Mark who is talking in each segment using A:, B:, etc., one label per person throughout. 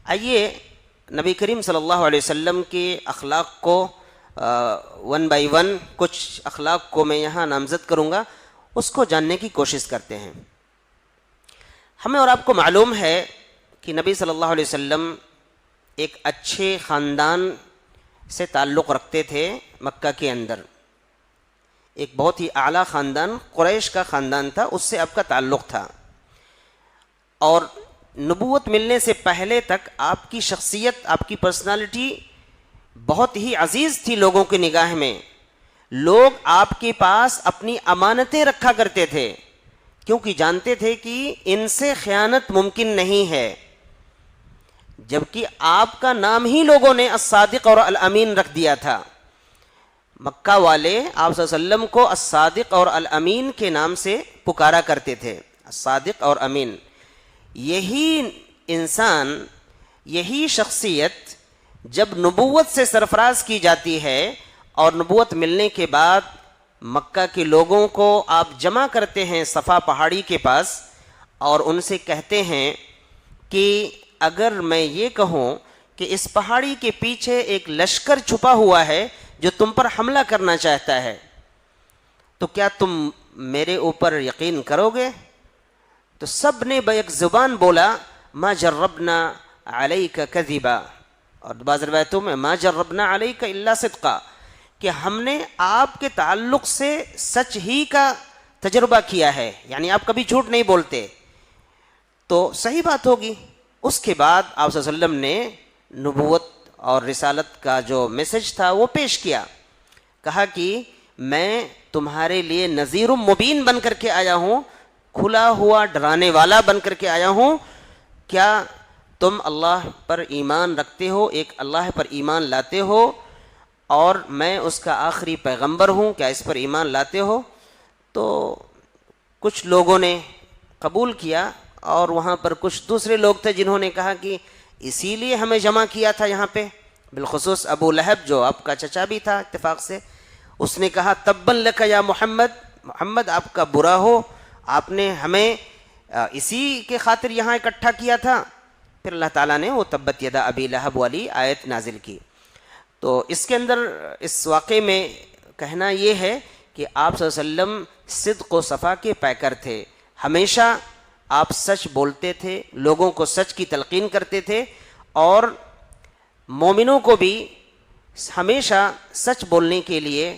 A: آئیے نبی کریم صلی اللہ علیہ وسلم کے اخلاق کو ون بائی ون کچھ اخلاق کو میں یہاں نامزد کروں گا، اس کو جاننے کی کوشش کرتے ہیں۔ ہمیں اور آپ کو معلوم ہے کہ نبی صلی اللہ علیہ وسلم ایک اچھے خاندان سے تعلق رکھتے تھے۔ مکہ کے اندر ایک بہت ہی اعلیٰ خاندان قریش کا خاندان تھا، اس سے آپ کا تعلق تھا، اور نبوت ملنے سے پہلے تک آپ کی شخصیت، آپ کی پرسنالٹی بہت ہی عزیز تھی لوگوں کی نگاہ میں۔ لوگ آپ کے پاس اپنی امانتیں رکھا کرتے تھے کیونکہ جانتے تھے کہ ان سے خیانت ممکن نہیں ہے، جبکہ آپ کا نام ہی لوگوں نے الصادق اور الامین رکھ دیا تھا۔ مکہ والے آپ صلی اللہ علیہ وسلم کو الصادق اور الامین کے نام سے پکارا کرتے تھے، الصادق اور امین۔ یہی انسان، یہی شخصیت جب نبوت سے سرفراز کی جاتی ہے اور نبوت ملنے کے بعد مکہ کے لوگوں کو آپ جمع کرتے ہیں صفا پہاڑی کے پاس اور ان سے کہتے ہیں کہ اگر میں یہ کہوں کہ اس پہاڑی کے پیچھے ایک لشکر چھپا ہوا ہے جو تم پر حملہ کرنا چاہتا ہے، تو کیا تم میرے اوپر یقین کرو گے؟ تو سب نے بیک زبان بولا ما جربنا علیک کذبا، اور بعض روایتوں میں ما جربنا علیک الا صدقا، کہ ہم نے آپ کے تعلق سے سچ ہی کا تجربہ کیا ہے، یعنی آپ کبھی جھوٹ نہیں بولتے، تو صحیح بات ہوگی۔ اس کے بعد آپ صلی اللہ علیہ وسلم نے نبوت اور رسالت کا جو میسج تھا وہ پیش کیا، کہا کہ میں تمہارے لیے نذیر مبین بن کر کے آیا ہوں، کھلا ہوا ڈرانے والا بن کر کے آیا ہوں، کیا تم اللہ پر ایمان رکھتے ہو، ایک اللہ پر ایمان لاتے ہو، اور میں اس کا آخری پیغمبر ہوں، کیا اس پر ایمان لاتے ہو؟ تو کچھ لوگوں نے قبول کیا، اور وہاں پر کچھ دوسرے لوگ تھے جنہوں نے کہا کہ اسی لیے ہمیں جمع کیا تھا یہاں پہ، بالخصوص ابو لہب جو آپ کا چچا بھی تھا اتفاق سے، اس نے کہا تبا لک یا محمد، محمد آپ کا برا ہو، آپ نے ہمیں اسی کے خاطر یہاں اکٹھا کیا تھا۔ پھر اللہ تعالیٰ نے وہ تبت یدا ابی لہب والی آیت نازل کی۔ تو اس کے اندر اس واقعے میں کہنا یہ ہے کہ آپ صلی اللہ علیہ وسلم صدق و صفا کے پیکر تھے، ہمیشہ آپ سچ بولتے تھے، لوگوں کو سچ کی تلقین کرتے تھے، اور مومنوں کو بھی ہمیشہ سچ بولنے کے لیے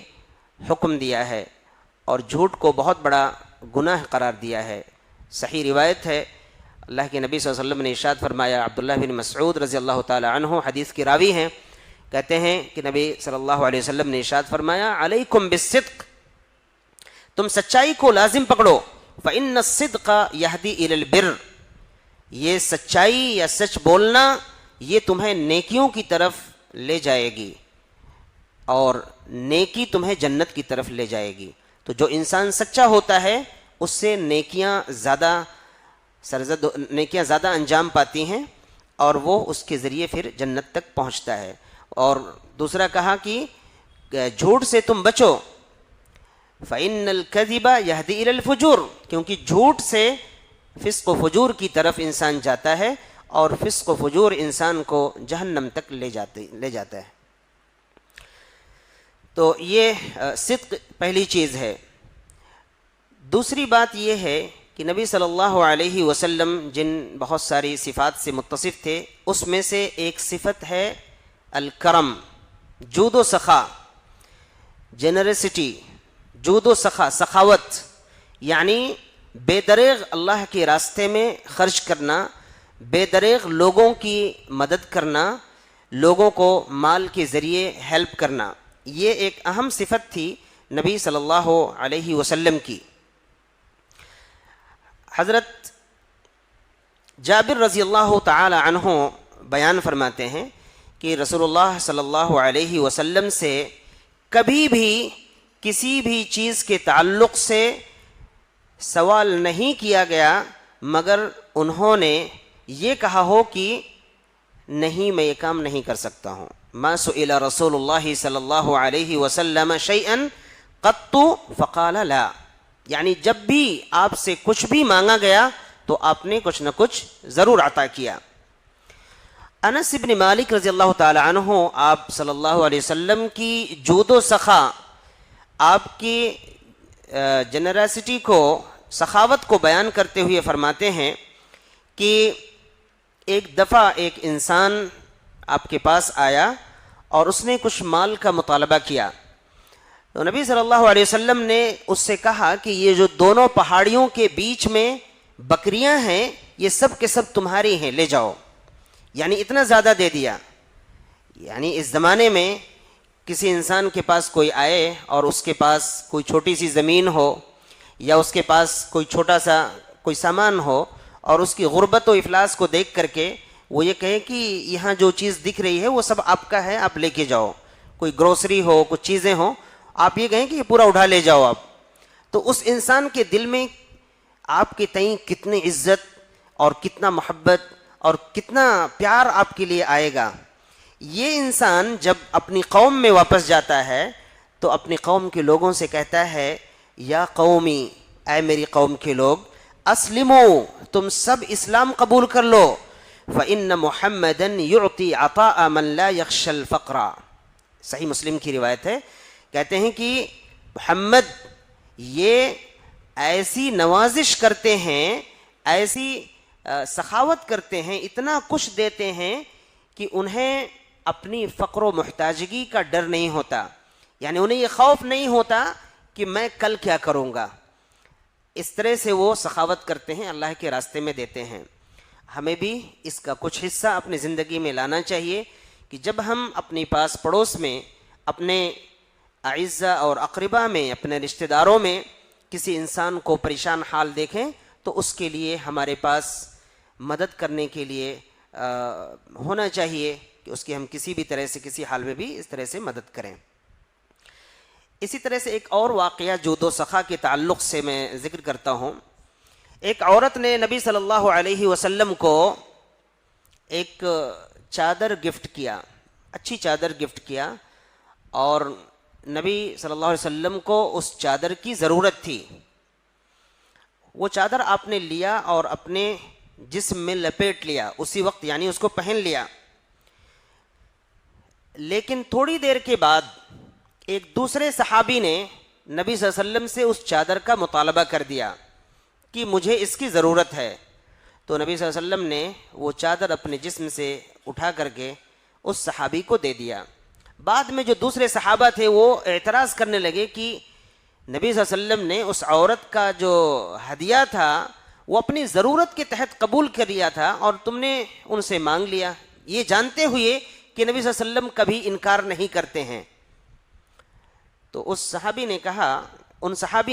A: حکم دیا ہے اور جھوٹ کو بہت بڑا گناہ قرار دیا ہے۔ صحیح روایت ہے، اللہ کے نبی صلی اللہ علیہ وسلم نے ارشاد فرمایا، عبداللہ بن مسعود رضی اللہ تعالی عنہ حدیث کے راوی ہیں، کہتے ہیں کہ نبی صلی اللہ علیہ وسلم نے ارشاد فرمایا علیکم بالصدق، تم سچائی کو لازم پکڑو، فإن الصدق یہدی الی البر، یہ سچائی یا سچ بولنا یہ تمہیں نیکیوں کی طرف لے جائے گی، اور نیکی تمہیں جنت کی طرف لے جائے گی۔ تو جو انسان سچا ہوتا ہے اس سے نیکیاں زیادہ انجام پاتی ہیں، اور وہ اس کے ذریعے پھر جنت تک پہنچتا ہے۔ اور دوسرا کہا کہ جھوٹ سے تم بچو، فإن الكذب يهدي إلى الفجور، کیونکہ جھوٹ سے فسق و فجور کی طرف انسان جاتا ہے، اور فسق و فجور انسان کو جہنم تک لے جاتا ہے۔ تو یہ صدق پہلی چیز ہے۔ دوسری بات یہ ہے کہ نبی صلی اللہ علیہ وسلم جن بہت ساری صفات سے متصف تھے، اس میں سے ایک صفت ہے الکرم، جود و سخا، جنرسٹی، جود و سخا، سخاوت، یعنی بے دریغ اللہ کے راستے میں خرچ کرنا، بے دریغ لوگوں کی مدد کرنا، لوگوں کو مال کے ذریعے ہیلپ کرنا، یہ ایک اہم صفت تھی نبی صلی اللہ علیہ وسلم کی۔ حضرت جابر رضی اللہ تعالی عنہ بیان فرماتے ہیں کہ رسول اللہ صلی اللہ علیہ وسلم سے کبھی بھی کسی بھی چیز کے تعلق سے سوال نہیں کیا گیا مگر انہوں نے یہ کہا ہو کہ نہیں، میں یہ کام نہیں کر سکتا ہوں۔ ما سئل رسول اللہ صلی اللہ علیہ وسلم شیئا قط فقال لا، یعنی جب بھی آپ سے کچھ بھی مانگا گیا تو آپ نے کچھ نہ کچھ ضرور عطا کیا۔ انس ابن مالک رضی اللہ تعالی عنہ آپ صلی اللہ علیہ وسلم کی جود و سخا، آپ کی جنراسٹی کو، سخاوت کو بیان کرتے ہوئے فرماتے ہیں کہ ایک دفعہ ایک انسان آپ کے پاس آیا اور اس نے کچھ مال کا مطالبہ کیا، تو نبی صلی اللہ علیہ وسلم نے اس سے کہا کہ یہ جو دونوں پہاڑیوں کے بیچ میں بکریاں ہیں یہ سب کے سب تمہاری ہیں، لے جاؤ۔ یعنی اتنا زیادہ دے دیا۔ یعنی اس زمانے میں کسی انسان کے پاس کوئی آئے اور اس کے پاس کوئی چھوٹی سی زمین ہو یا اس کے پاس کوئی چھوٹا سا کوئی سامان ہو اور اس کی غربت و افلاس کو دیکھ کر کے وہ یہ کہے کہ یہاں جو چیز دکھ رہی ہے وہ سب آپ کا ہے، آپ لے کے جاؤ، کوئی گروسری ہو، کچھ چیزیں ہوں، آپ یہ کہیں کہ یہ پورا اٹھا لے جاؤ آپ، تو اس انسان کے دل میں آپ کے تئیں کتنی عزت اور کتنا محبت اور کتنا پیار آپ کے لیے آئے گا۔ یہ انسان جب اپنی قوم میں واپس جاتا ہے تو اپنی قوم کے لوگوں سے کہتا ہے یا قومی، اے میری قوم کے لوگ، اسلمو، تم سب اسلام قبول کر لو، فإن محمدًا يعطي عطاء من لا يخشى الفقر۔ صحیح مسلم کی روایت ہے، کہتے ہیں کہ محمد یہ ایسی نوازش کرتے ہیں، ایسی سخاوت کرتے ہیں، اتنا کچھ دیتے ہیں کہ انہیں اپنی فقر و محتاجگی کا ڈر نہیں ہوتا، یعنی انہیں یہ خوف نہیں ہوتا کہ میں کل کیا کروں گا۔ اس طرح سے وہ سخاوت کرتے ہیں، اللہ کے راستے میں دیتے ہیں۔ ہمیں بھی اس کا کچھ حصہ اپنی زندگی میں لانا چاہیے کہ جب ہم اپنی پاس پڑوس میں، اپنے اعزہ اور اقربا میں، اپنے رشتہ داروں میں کسی انسان کو پریشان حال دیکھیں تو اس کے لیے ہمارے پاس مدد کرنے کے لیے ہونا چاہیے کہ اس کی ہم کسی بھی طرح سے، کسی حال میں بھی اس طرح سے مدد کریں۔ اسی طرح سے ایک اور واقعہ جود و سخا کے تعلق سے میں ذکر کرتا ہوں۔ ایک عورت نے نبی صلی اللہ علیہ وسلم کو ایک چادر گفٹ کیا، اچھی چادر گفٹ کیا، اور نبی صلی اللہ علیہ وسلم کو اس چادر کی ضرورت تھی۔ وہ چادر آپ نے لیا اور اپنے جسم میں لپیٹ لیا اسی وقت، یعنی اس کو پہن لیا۔ لیکن تھوڑی دیر کے بعد ایک دوسرے صحابی نے نبی صلی اللہ علیہ وسلم سے اس چادر کا مطالبہ کر دیا کہ مجھے اس کی ضرورت ہے، تو نبی صلی اللہ علیہ وسلم نے وہ چادر اپنے جسم سے اٹھا کر کے اس صحابی کو دے دیا۔ بعد میں جو دوسرے صحابہ تھے وہ اعتراض کرنے لگے کہ نبی صلی اللہ علیہ وسلم نے اس عورت کا جو ہدیہ تھا وہ اپنی ضرورت کے تحت قبول کر لیا تھا اور تم نے ان سے مانگ لیا، یہ جانتے ہوئے کہ نبی صلی اللہ علیہ وسلم کبھی انکار نہیں کرتے ہیں۔ تو ان صحابی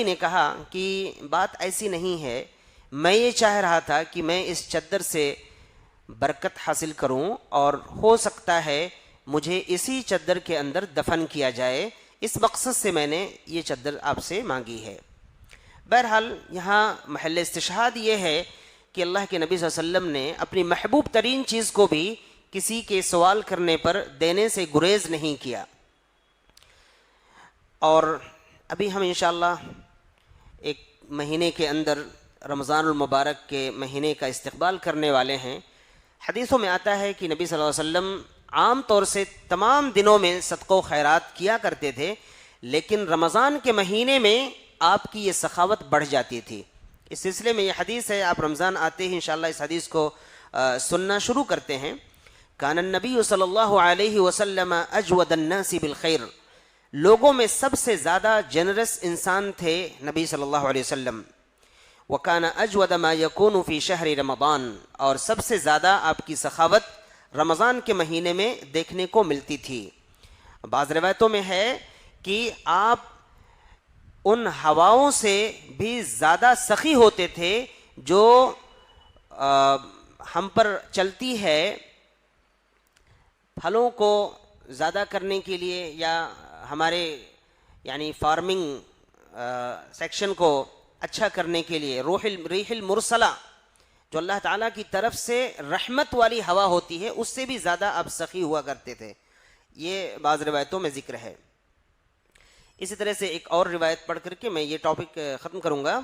A: نے کہا کہ بات ایسی نہیں ہے، میں یہ چاہ رہا تھا کہ میں اس چادر سے برکت حاصل کروں اور ہو سکتا ہے مجھے اسی چادر کے اندر دفن کیا جائے، اس مقصد سے میں نے یہ چادر آپ سے مانگی ہے۔ بہرحال یہاں محل استشہاد یہ ہے کہ اللہ کے نبی صلی اللہ علیہ وسلم نے اپنی محبوب ترین چیز کو بھی کسی کے سوال کرنے پر دینے سے گریز نہیں کیا۔ اور ابھی ہم انشاءاللہ ایک مہینے کے اندر رمضان المبارک کے مہینے کا استقبال کرنے والے ہیں۔ حدیثوں میں آتا ہے کہ نبی صلی اللہ علیہ وسلم عام طور سے تمام دنوں میں صدقہ و خیرات کیا کرتے تھے، لیکن رمضان کے مہینے میں آپ کی یہ سخاوت بڑھ جاتی تھی۔ اس سلسلے میں یہ حدیث ہے، آپ رمضان آتے ہی انشاءاللہ اس حدیث کو سننا شروع کرتے ہیں۔ کان النبی صلی اللہ علیہ وسلم اجود الناس بالخیر، لوگوں میں سب سے زیادہ جنرس انسان تھے نبی صلی اللہ علیہ وسلم۔ وکان اجود ما یکون فی شہر رمضان، اور سب سے زیادہ آپ کی سخاوت رمضان کے مہینے میں دیکھنے کو ملتی تھی۔ بعض روایتوں میں ہے کہ آپ ان ہواؤں سے بھی زیادہ سخی ہوتے تھے جو ہم پر چلتی ہے پھلوں کو زیادہ کرنے کے لیے یا ہمارے یعنی فارمنگ سیکشن کو اچھا کرنے کے لیے، ریح المرسلہ جو اللہ تعالیٰ کی طرف سے رحمت والی ہوا ہوتی ہے، اس سے بھی زیادہ آپ سخی ہوا کرتے تھے، یہ بعض روایتوں میں ذکر ہے۔ اسی طرح سے ایک اور روایت پڑھ کر کے میں یہ ٹاپک ختم کروں گا۔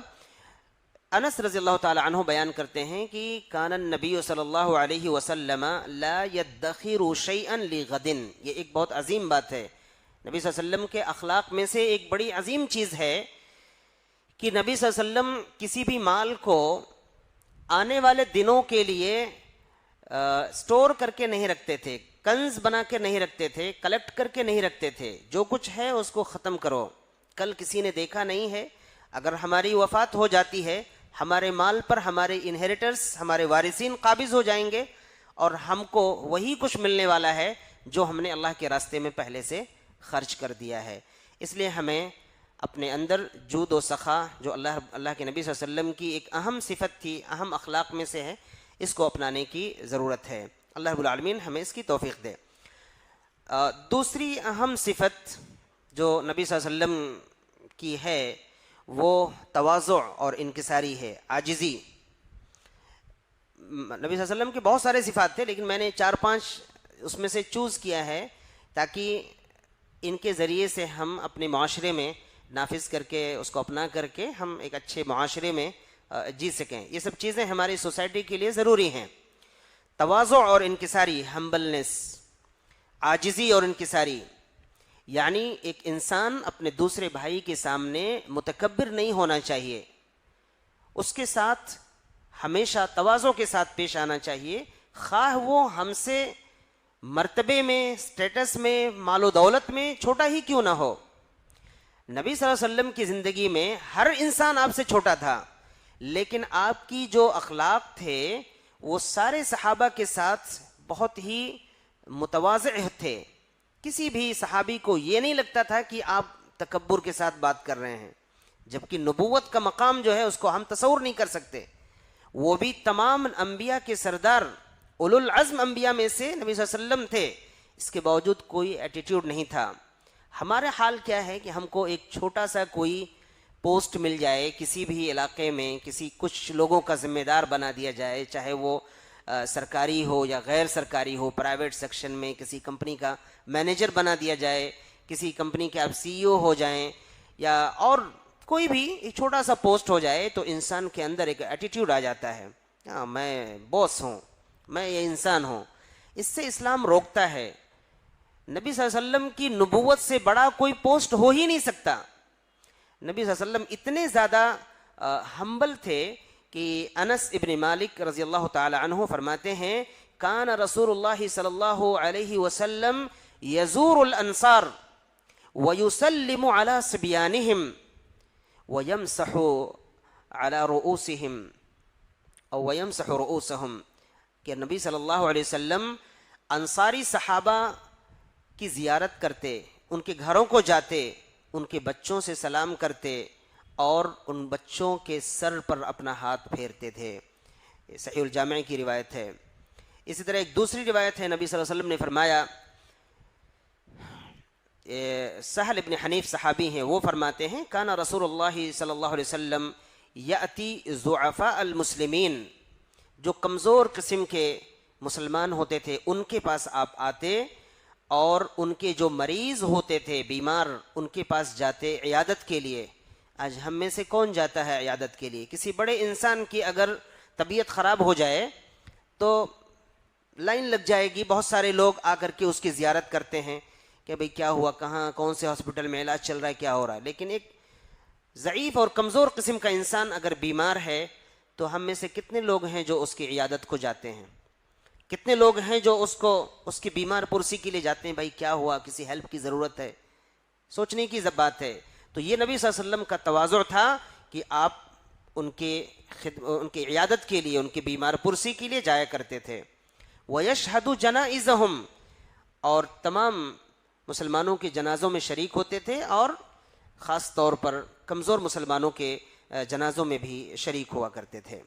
A: انس رضی اللہ تعالی عنہ بیان کرتے ہیں کہ کان النبی صلی اللہ علیہ وسلم لا يدخر شیئا لغد. یہ ایک بہت عظیم بات ہے. نبی صلی اللہ علیہ وسلم کے اخلاق میں سے ایک بڑی عظیم چیز ہے کہ نبی صلی اللہ علیہ وسلم کسی بھی مال کو آنے والے دنوں کے لیے سٹور کر کے نہیں رکھتے تھے, کنز بنا کے نہیں رکھتے تھے, کلیکٹ کر کے نہیں رکھتے تھے. جو کچھ ہے اس کو ختم کرو, کل کسی نے دیکھا نہیں ہے, اگر ہماری وفات ہو جاتی ہے ہمارے مال پر ہمارے انہیریٹرز, ہمارے وارثین قابض ہو جائیں گے اور ہم کو وہی کچھ ملنے والا ہے جو ہم نے اللہ کے راستے میں پہلے سے خرچ کر دیا ہے. اس لیے ہمیں اپنے اندر جود و سخا جو اللہ کے نبی صلی اللہ علیہ وسلم کی ایک اہم صفت تھی, اہم اخلاق میں سے ہے, اس کو اپنانے کی ضرورت ہے. اللہ رب العالمین ہمیں اس کی توفیق دے. دوسری اہم صفت جو نبی صلی اللہ علیہ وسلم کی ہے وہ تواضع اور انکساری ہے, عاجزی. نبی صلی اللہ علیہ وسلم کے بہت سارے صفات تھے لیکن میں نے 4-5 اس میں سے چوز کیا ہے تاکہ ان کے ذریعے سے ہم اپنے معاشرے میں نافذ کر کے, اس کو اپنا کر کے ہم ایک اچھے معاشرے میں جی سکیں. یہ سب چیزیں ہماری سوسائٹی کے لیے ضروری ہیں. تواضع اور انکساری, ہمبلنس, عاجزی اور انکساری, یعنی ایک انسان اپنے دوسرے بھائی کے سامنے متکبر نہیں ہونا چاہیے, اس کے ساتھ ہمیشہ تواضع کے ساتھ پیش آنا چاہیے, خواہ وہ ہم سے مرتبے میں, سٹیٹس میں, مال و دولت میں چھوٹا ہی کیوں نہ ہو. نبی صلی اللہ علیہ وسلم کی زندگی میں ہر انسان آپ سے چھوٹا تھا, لیکن آپ کی جو اخلاق تھے وہ سارے صحابہ کے ساتھ بہت ہی متواضع تھے. کسی بھی صحابی کو یہ نہیں لگتا تھا کہ آپ تکبر کے ساتھ بات کر رہے ہیں, جبکہ نبوت کا مقام جو ہے اس کو ہم تصور نہیں کر سکتے. وہ بھی تمام انبیاء کے سردار, اولو العزم انبیاء میں سے نبی صلی اللہ علیہ وسلم تھے, اس کے باوجود کوئی ایٹیٹیوڈ نہیں تھا. ہمارا حال کیا ہے کہ ہم کو ایک چھوٹا سا کوئی پوسٹ مل جائے کسی بھی علاقے میں, کچھ لوگوں کا ذمہ دار بنا دیا جائے, چاہے وہ سرکاری ہو یا غیر سرکاری ہو, پرائیویٹ سیکشن میں کسی کمپنی کا مینیجر بنا دیا جائے, کسی کمپنی کے آپ سی ای او ہو جائیں, یا اور کوئی بھی ایک چھوٹا سا پوسٹ ہو جائے تو انسان کے اندر ایک ایٹیٹیوڈ آ جاتا ہے, ہاں میں باس ہوں, میں یہ انسان ہوں. اس سے اسلام روکتا ہے. نبی صلی اللہ علیہ وسلم کی نبوت سے بڑا کوئی پوسٹ ہو ہی نہیں سکتا. نبی صلی اللہ علیہ وسلم اتنے زیادہ ہمبل تھے کہ انس ابن مالک رضی اللہ تعالی عنہ فرماتے ہیں کان رسول اللہ صلی اللہ علیہ وسلم یزور الانصار ویسلم علی صبیانہم ویمسح علی رؤوسہم او ویمسح رؤوسہم, کہ نبی صلی اللہ علیہ وسلم انصاری صحابہ کی زیارت کرتے, ان کے گھروں کو جاتے, ان کے بچوں سے سلام کرتے اور ان بچوں کے سر پر اپنا ہاتھ پھیرتے تھے. یہ صحیح الجامع کی روایت ہے. اسی طرح ایک دوسری روایت ہے, نبی صلی اللہ علیہ وسلم نے فرمایا, سہل ابن حنیف صحابی ہیں, وہ فرماتے ہیں کان رسول اللہ صلی اللہ علیہ وسلم یأتی ضعفاء المسلمین, جو کمزور قسم کے مسلمان ہوتے تھے ان کے پاس آپ آتے اور ان کے جو مریض ہوتے تھے, بیمار, ان کے پاس جاتے عیادت کے لیے. آج ہم میں سے کون جاتا ہے عیادت کے لیے؟ کسی بڑے انسان کی اگر طبیعت خراب ہو جائے تو لائن لگ جائے گی, بہت سارے لوگ آ کر کے اس کی زیارت کرتے ہیں کہ بھئی کیا ہوا, کہاں, کون سے ہاسپٹل میں علاج چل رہا ہے, کیا ہو رہا ہے. لیکن ایک ضعیف اور کمزور قسم کا انسان اگر بیمار ہے تو ہم میں سے کتنے لوگ ہیں جو اس کی عیادت کو جاتے ہیں؟ کتنے لوگ ہیں جو اس کی بیمار پرسی کے لیے جاتے ہیں؟ بھائی کیا ہوا, کسی ہیلپ کی ضرورت ہے, سوچنے کی بات ہے. تو یہ نبی صلی اللہ علیہ وسلم کا تواضع تھا کہ آپ ان کی عیادت کے لیے, ان کی بیمار پرسی کے لیے جایا کرتے تھے. وَيَشْهَدُ جَنَائِزَهُمْ, اور تمام مسلمانوں کے جنازوں میں شریک ہوتے تھے اور خاص طور پر کمزور مسلمانوں کے جنازوں میں بھی شریک ہوا کرتے تھے.